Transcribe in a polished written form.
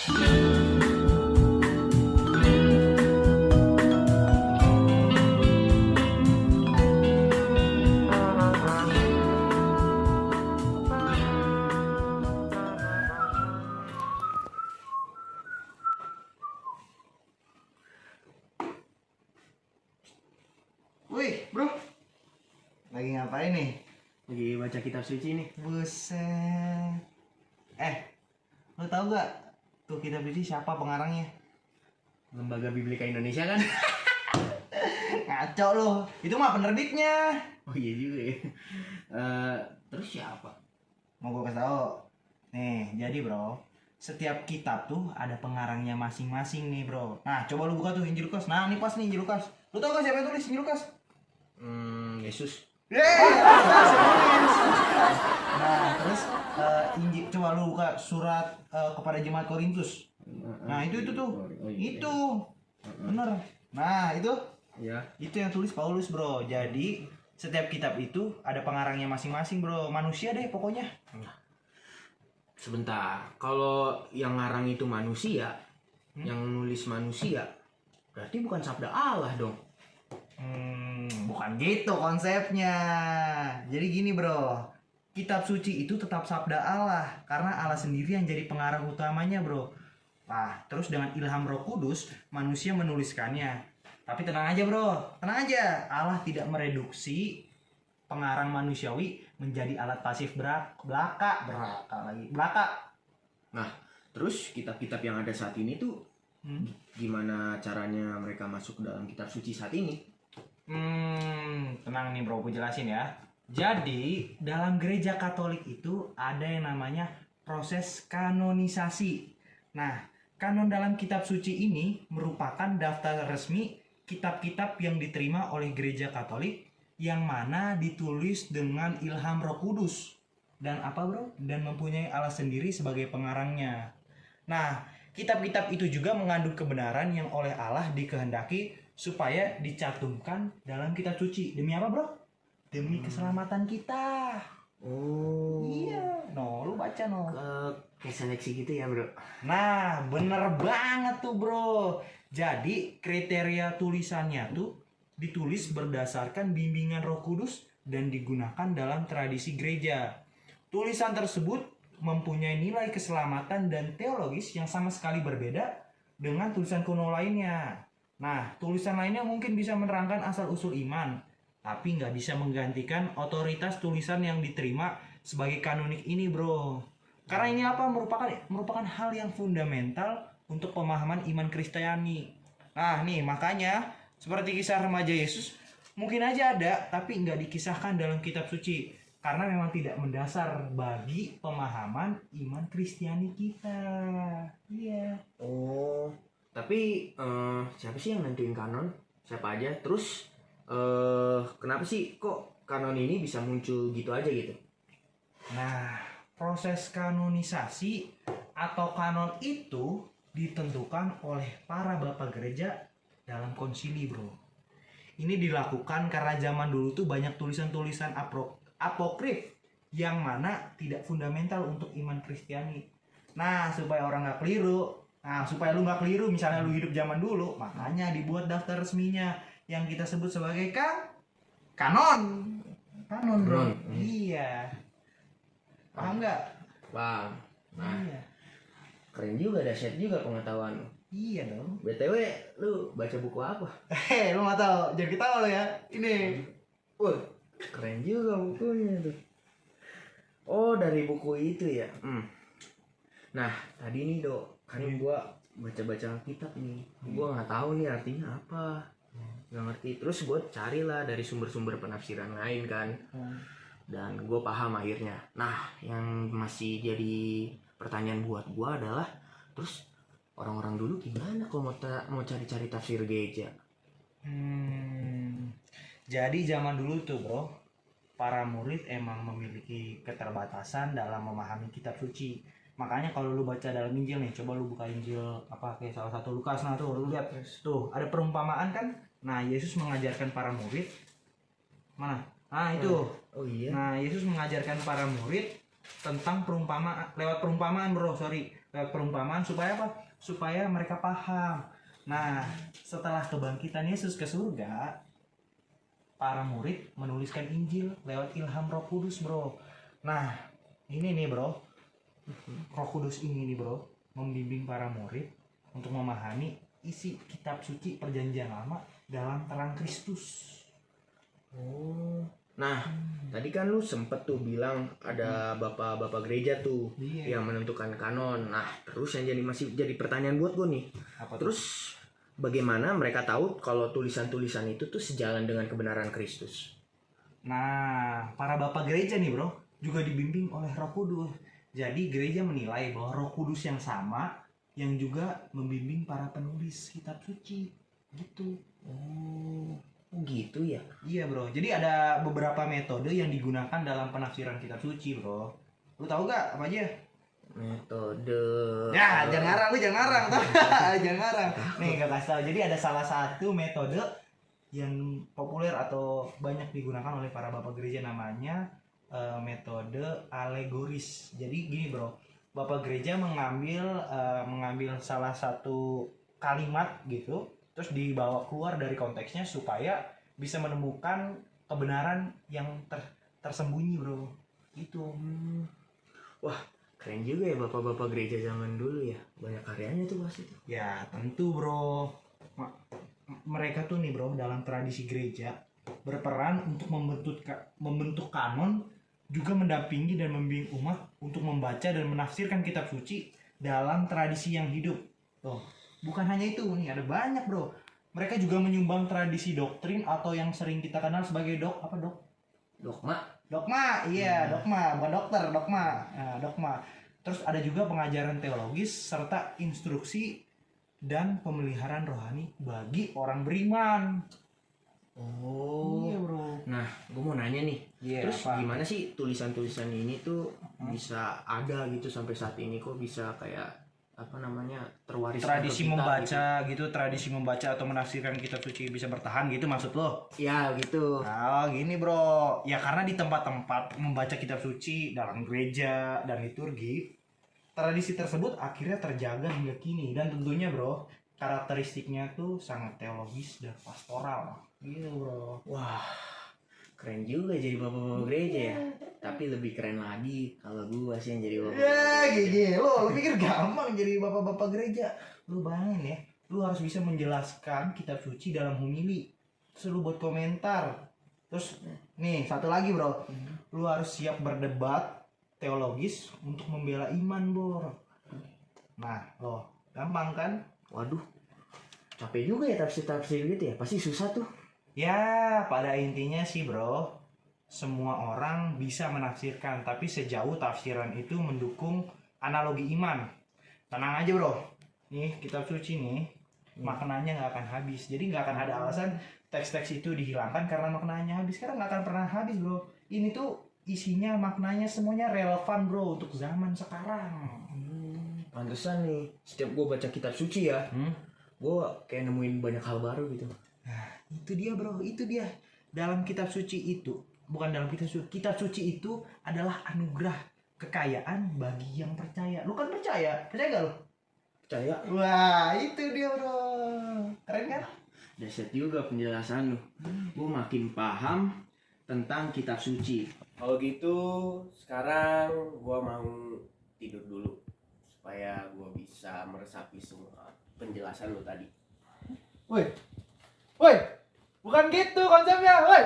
Wih, bro. Lagi ngapain nih? Lagi baca kitab suci nih. Buset. Lo tau gak tuh kitab suci siapa pengarangnya? Lembaga Biblika Indonesia kan? Ngaco lo. Itu mah penerbitnya. Oh iya juga ya. Terus siapa? Mau gue kasih tau. Nih, jadi bro, setiap kitab tuh ada pengarangnya masing-masing nih bro. Nah, coba lu buka tuh Injil Lukas. Nah, ini pas nih Injil Lukas. Lu tau gak siapa yang tulis Injil Lukas? Yesus. Nah, terus Injil, coba lu buka surat kepada jemaat Korintus. Nah, itu tuh. Itu. Bener. Nah, itu. Ya. Itu yang tulis Paulus, bro. Jadi, setiap kitab itu ada pengarangnya masing-masing, bro. Manusia deh pokoknya. Sebentar. Kalau yang ngarang itu manusia, yang nulis manusia, berarti bukan sabda Allah dong. Bukan gitu konsepnya. Jadi gini, bro. Kitab suci itu tetap sabda Allah karena Allah sendiri yang jadi pengarang utamanya, bro. Nah, terus dengan ilham Roh Kudus, manusia menuliskannya. Tapi tenang aja, bro. Tenang aja. Allah tidak mereduksi pengarang manusiawi menjadi alat pasif belaka. Nah, terus kitab-kitab yang ada saat ini tuh gimana caranya mereka masuk dalam kitab suci saat ini? Tenang nih bro, gue jelasin ya. Jadi, dalam gereja Katolik itu ada yang namanya proses kanonisasi. Nah, kanon dalam kitab suci ini merupakan daftar resmi kitab-kitab yang diterima oleh gereja Katolik yang mana ditulis dengan ilham Roh Kudus. Dan apa bro? Dan mempunyai Allah sendiri sebagai pengarangnya. Nah, kitab-kitab itu juga mengandung kebenaran yang oleh Allah dikehendaki supaya dicantumkan dalam kitab suci. Demi apa bro? Demi keselamatan kita. Oh. Iya. No, lu baca no. Kayak seleksi gitu ya bro. Nah, bener banget tuh bro. Jadi kriteria tulisannya tuh ditulis berdasarkan bimbingan Roh Kudus dan digunakan dalam tradisi gereja. Tulisan tersebut mempunyai nilai keselamatan dan teologis yang sama sekali berbeda dengan tulisan kuno lainnya. Nah, tulisan lainnya mungkin bisa menerangkan asal-usul iman, tapi nggak bisa menggantikan otoritas tulisan yang diterima sebagai kanonik ini, bro. Karena ini apa? Merupakan hal yang fundamental untuk pemahaman iman Kristiani. Nah, nih makanya seperti kisah remaja Yesus mungkin aja ada, tapi nggak dikisahkan dalam kitab suci. Karena memang tidak mendasar bagi pemahaman iman Kristiani kita. Iya. Oh, tapi siapa sih yang nentuin kanon? Siapa aja? Terus kenapa sih kok kanon ini bisa muncul gitu aja gitu? Nah, proses kanonisasi atau kanon itu ditentukan oleh para bapak gereja dalam konsili, bro. Ini dilakukan karena zaman dulu tuh banyak tulisan-tulisan apokrif yang mana tidak fundamental untuk iman Kristiani. Nah, supaya orang nggak keliru, supaya lu nggak keliru, misalnya lu hidup zaman dulu, makanya dibuat daftar resminya yang kita sebut sebagai kanon, bro. Iya, paham nggak? Bang, nah Iya. keren juga, dahsyat juga pengetahuan. Iya dong. BTW, lu baca buku apa? Lu nggak tahu, jangan ketawa lo ya. Ini. Wah, keren juga bukunya tuh. Oh, dari buku itu ya. Nah, tadi nih dok, kan gua baca-baca kitab nih. Gua nggak tahu nih artinya apa. Nggak ngerti. Terus gua carilah dari sumber-sumber penafsiran lain kan. Dan gua paham akhirnya. Nah, yang masih jadi pertanyaan buat gua adalah, terus orang-orang dulu gimana kalau mau cari-cari tafsir gereja? Jadi zaman dulu tuh bro, para murid emang memiliki keterbatasan dalam memahami kitab suci. Makanya kalau lu baca dalam Injil nih, coba lu buka Injil kayak salah satu Lukas, nah tuh lu lihat tuh ada perumpamaan kan. Nah, Yesus mengajarkan para murid mana? Nah, itu. Oh iya. Nah, Yesus mengajarkan para murid tentang perumpamaan, lewat perumpamaan, bro. perumpamaan supaya apa? Supaya mereka paham. Nah, setelah kebangkitan Yesus ke surga, para murid menuliskan Injil lewat ilham Roh Kudus, bro. Nah, ini nih, bro. Roh Kudus ini nih, bro, membimbing para murid untuk memahami isi kitab suci Perjanjian Lama dalam terang Kristus. Oh. Nah, tadi kan lu sempet tuh bilang ada bapak-bapak gereja tuh Iya. yang menentukan kanon. Nah, terus yang masih jadi pertanyaan buat gue nih. Apa tuh? Terus bagaimana mereka tahu kalau tulisan-tulisan itu tuh sejalan dengan kebenaran Kristus? Nah, para bapak gereja nih, bro, juga dibimbing oleh Roh Kudus. Jadi gereja menilai bahwa Roh Kudus yang sama yang juga membimbing para penulis kitab suci. Gitu. Oh gitu ya. Iya, bro. Jadi ada beberapa metode yang digunakan dalam penafsiran kitab suci, bro. Lu tahu gak apa aja? Metode. Ya, jangan ngarang lu, jangan ngarang tuh. Jangan ngarang. Nih, gak kasih tahu. Jadi ada salah satu metode yang populer atau banyak digunakan oleh para bapak gereja, namanya metode alegoris. Jadi gini, bro. Bapak gereja mengambil salah satu kalimat gitu, terus dibawa keluar dari konteksnya supaya bisa menemukan kebenaran yang tersembunyi, bro. Gitu. Wah, keren juga ya bapak-bapak gereja zaman dulu ya. Banyak karyanya tuh pasti. Ya tentu, bro. Mereka tuh nih, bro, dalam tradisi gereja berperan untuk membentuk kanon, juga mendampingi dan membimbing umat untuk membaca dan menafsirkan kitab suci dalam tradisi yang hidup. Tuh, bukan hanya itu nih, ada banyak, bro. Mereka juga menyumbang tradisi doktrin atau yang sering kita kenal sebagai Dogma. Dogma, iya, dogma, bukan dokter, dogma. Nah, dogma. Terus ada juga pengajaran teologis serta instruksi dan pemeliharaan rohani bagi orang beriman. Oh. Iya, bro. Nah, gue mau nanya nih. Iya, Terus apa? gimana sih tulisan-tulisan ini tuh bisa ada gitu sampai saat ini, kok bisa kayak apa namanya terwaris Tradisi ke kita membaca gitu, tradisi membaca atau menafsirkan kitab suci bisa bertahan gitu maksud lo? gitu? Ya gitu. Nah, gini, bro. Ya karena di tempat-tempat membaca kitab suci dalam gereja dan liturgi, tradisi tersebut akhirnya terjaga hingga kini, dan tentunya, bro, karakteristiknya tuh sangat teologis dan pastoral. Gitu, bro. Wah, keren juga jadi bapak-bapak gereja ya. Tapi lebih keren lagi kalau gua sih yang jadi bapak. Ya, gini. Lo pikir gampang jadi bapak-bapak gereja? Lu bayangin ya, lu harus bisa menjelaskan kitab suci dalam homili. Terus lu buat komentar. Terus nih, satu lagi, bro. Lu harus siap berdebat teologis untuk membela iman, bro. Nah, lo gampang kan? Waduh, capek juga ya tafsir-tafsir gitu ya. Pasti susah tuh. Ya, pada intinya sih, bro, semua orang bisa menafsirkan, tapi sejauh tafsiran itu mendukung analogi iman. Tenang aja, bro. Nih, kitab suci nih, maknanya nggak akan habis. Jadi nggak akan ada alasan teks-teks itu dihilangkan karena maknanya habis. Karena nggak akan pernah habis, bro. Ini tuh isinya, maknanya semuanya relevan, bro, untuk zaman sekarang. Pantesan nih, setiap gua baca kitab suci ya, gua kayak nemuin banyak hal baru gitu. Nah, itu dia, bro, itu dia. Dalam kitab suci itu, bukan dalam kitab suci itu adalah anugerah kekayaan bagi yang percaya. Lu kan percaya gak lu? Percaya? Wah, itu dia, bro. Keren kan? Dahsyat juga penjelasan lu. Gua makin paham tentang kitab suci. Kalau gitu sekarang gua mau tidur dulu supaya gua bisa meresapi semua penjelasan lu tadi. Woi, bukan gitu konsepnya, woi.